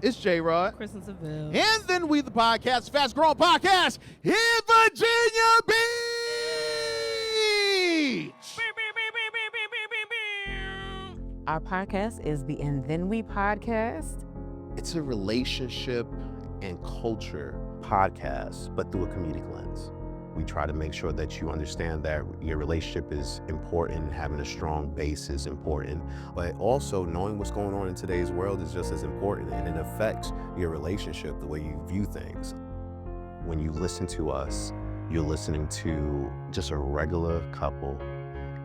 It's JRod. Kristen Sivills. And then we, the podcast, fast-growing podcast in Virginia Beach. Our podcast is the And Then We podcast. It's a relationship and culture podcast, but through a comedic lens. We try to make sure that you understand that your relationship is important, having a strong base is important, but also knowing what's going on in today's world is just as important, and it affects your relationship, the way you view things. When you listen to us, you're listening to just a regular couple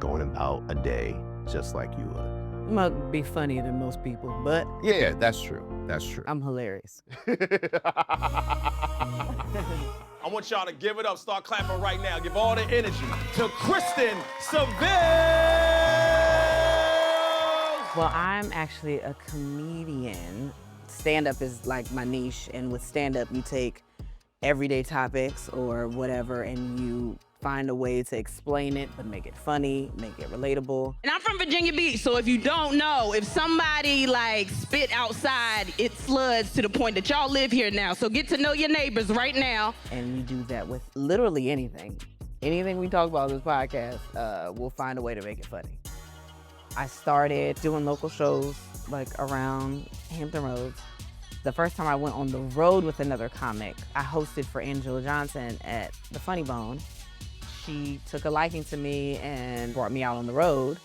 going about a day just like you would. It might be funnier than most people, but Yeah, that's true. That's true. I'm hilarious. I want y'all to give it up. Start clapping right now. Give all the energy to Kristen Sivills. Well, I'm actually a comedian. Stand-up is like my niche, and with stand-up, you take everyday topics or whatever, and you find a way to explain it, but make it funny, make it relatable. And I'm from Virginia Beach, so if you don't know, if somebody like spit outside, it floods to the point that y'all live here now. So get to know your neighbors right now. And we do that with literally anything. Anything we talk about on this podcast, we'll find a way to make it funny. I started doing local shows like around Hampton Roads. The first time I went on the road with another comic, I hosted for Angela Johnson at the Funny Bone. She took a liking to me and brought me out on the road.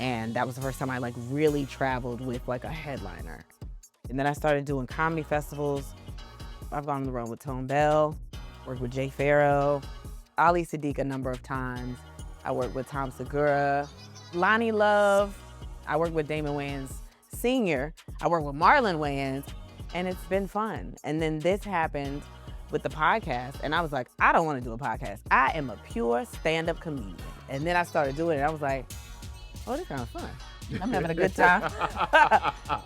And that was the first time I like really traveled with like a headliner. And then I started doing comedy festivals. I've gone on the road with Tone Bell, worked with Jay Farrow, Ali Sadiq a number of times. I worked with Tom Segura, Lonnie Love. I worked with Damon Wayans Sr. I worked with Marlon Wayans, and it's been fun. And then this happened with the podcast, and I was like, I don't want to do a podcast. I am a pure stand-up comedian. And then I started doing it, and I was like, oh, this is kind of fun. I'm having a good time.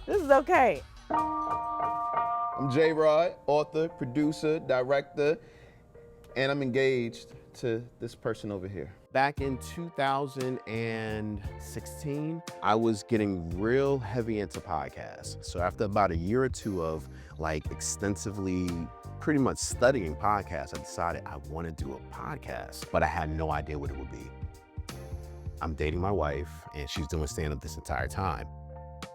This is okay. I'm JRod, author, producer, director, and I'm engaged to this person over here. Back in 2016, I was getting real heavy into podcasts. So after about a year or two of like extensively pretty much studying podcasts, I decided I want to do a podcast, but I had no idea what it would be. I'm dating my wife, and she's doing stand-up this entire time.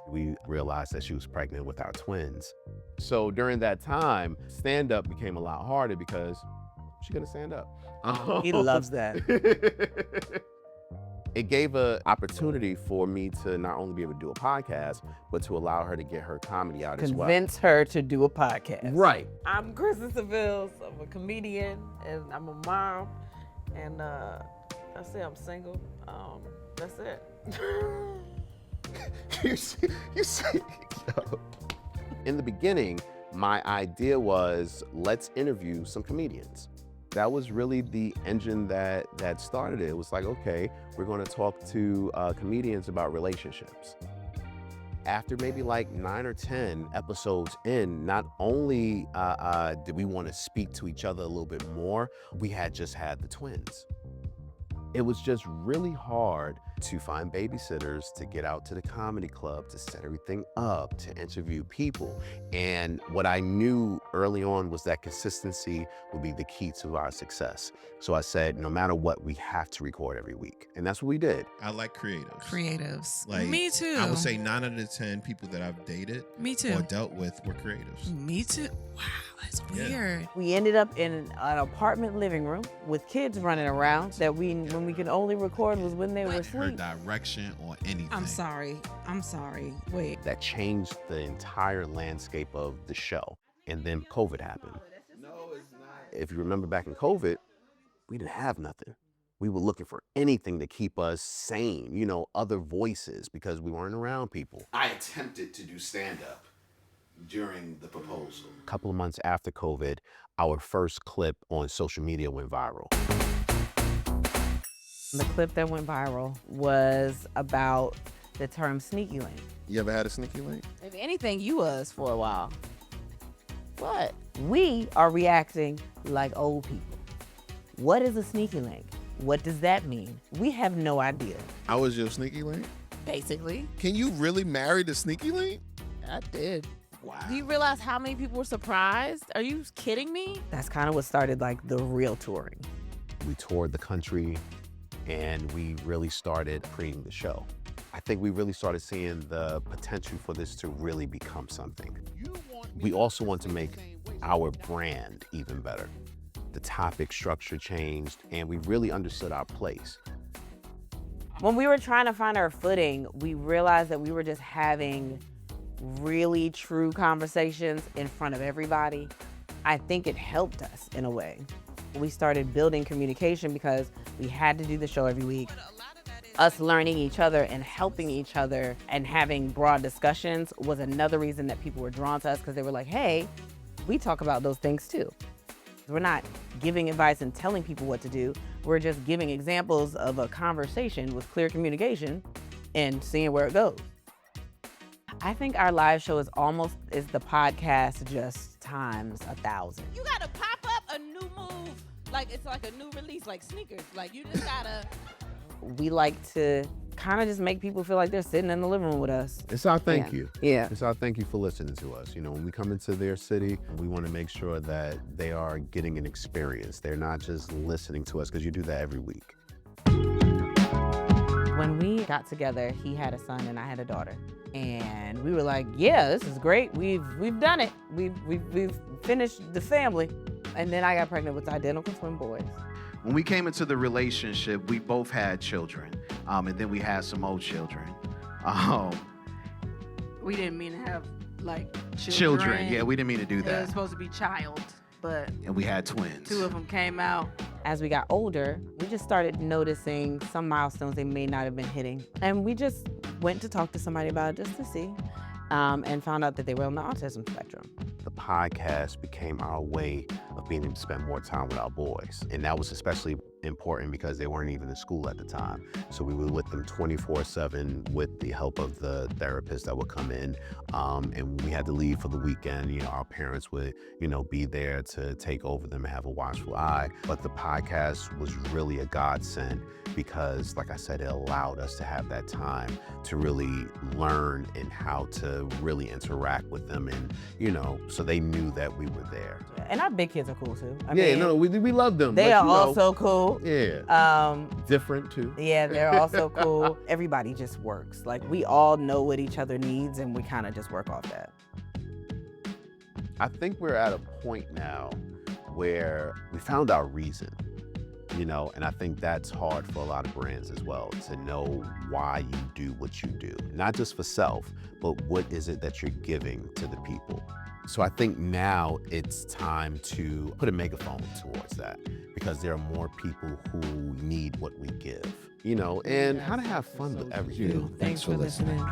We realized that she was pregnant with our twins. So during that time, stand-up became a lot harder because she's gonna stand up. He loves that. It gave an opportunity for me to not only be able to do a podcast, but to allow her to get her comedy out as well. Convince her to do a podcast. Right. I'm Kristen Sivills. I'm a comedian and I'm a mom. And that's it. I'm single. That's it. You see, yo. In the beginning, my idea was, let's interview some comedians. That was really the engine that started it. It was like, okay, we're gonna talk to comedians about relationships. After maybe like 9 or 10 episodes in, not only did we wanna speak to each other a little bit more, we had just had the twins. It was just really hard to find babysitters, to get out to the comedy club, to set everything up, to interview people. And what I knew early on was that consistency would be the key to our success. So I said, no matter what, we have to record every week. And that's what we did. I like creatives. Creatives. Like, me too. I would say 9 out of 10 people that I've dated Me too. or dealt with were creatives. Me too. Wow, that's Yeah. weird. We ended up in an apartment living room with kids running around that when we could only record was when they were Her asleep. direction or anything. I'm sorry. Wait. That changed the entire landscape of the show. And then COVID happened. No, it's not. If you remember back in COVID, we didn't have nothing. We were looking for anything to keep us sane, you know, other voices, because we weren't around people. I attempted to do stand-up during the proposal. A couple of months after COVID, our first clip on social media went viral. The clip that went viral was about the term sneaky link. You ever had a sneaky link? If anything, you was for a while. But we are reacting like old people. What is a sneaky link? What does that mean? We have no idea. I was your sneaky link? Basically, Can you really marry the sneaky link? I did. Do you realize how many people were surprised? Are you kidding me? That's kind of what started like the real touring. We toured the country and we really started creating the show. I think we really started seeing the potential for this to really become something. We also want to make our brand even better. The topic structure changed and we really understood our place. When we were trying to find our footing, we realized that we were just having really true conversations in front of everybody. I think it helped us in a way. We started building communication because we had to do the show every week. Us learning each other and helping each other and having broad discussions was another reason that people were drawn to us, because they were like, hey, we talk about those things too. We're not giving advice and telling people what to do. We're just giving examples of a conversation with clear communication and seeing where it goes. I think our live show is the podcast just times 1,000. You gotta pop up a new move. Like it's like a new release, like sneakers. Like you just gotta. We like to kind of just make people feel like they're sitting in the living room with us. It's our thank Yeah. you. Yeah. It's our thank you for listening to us. You know, when we come into their city, we want to make sure that they are getting an experience. They're not just listening to us, because you do that every week. When we got together, he had a son and I had a daughter. And we were like, yeah, this is great. We've done it. We've finished the family. And then I got pregnant with identical twin boys. When we came into the relationship, we both had children, and then we had some old children. We didn't mean to have like Children, yeah, we didn't mean to do It was that. supposed to be child, but And we had twins. 2 of them came out. As we got older, we just started noticing some milestones they may not have been hitting. And we just went to talk to somebody about it just to see, and found out that they were on the autism spectrum. The podcast became our way of being able to spend more time with our boys. And that was especially important because they weren't even in school at the time. So we were with them 24/7 with the help of the therapist that would come in. And when we had to leave for the weekend, you know, our parents would, you know, be there to take over them and have a watchful eye. But the podcast was really a godsend because, like I said, it allowed us to have that time to really learn and how to really interact with them, and, you know, so they knew that we were there. And our big kids are cool too. I Yeah, mean, no, we love them. they but, are you know, also cool. Yeah, different too. Yeah, they're also cool. Everybody just works. Like, we all know what each other needs, and we kind of just work off that. I think we're at a point now where we found our reason, you know, and I think that's hard for a lot of brands as well, to know why you do what you do. Not just for self, but what is it that you're giving to the people? So I think now it's time to put a megaphone towards that, because there are more people who need what we give, you know, and how to have fun with everything. Thanks for listening.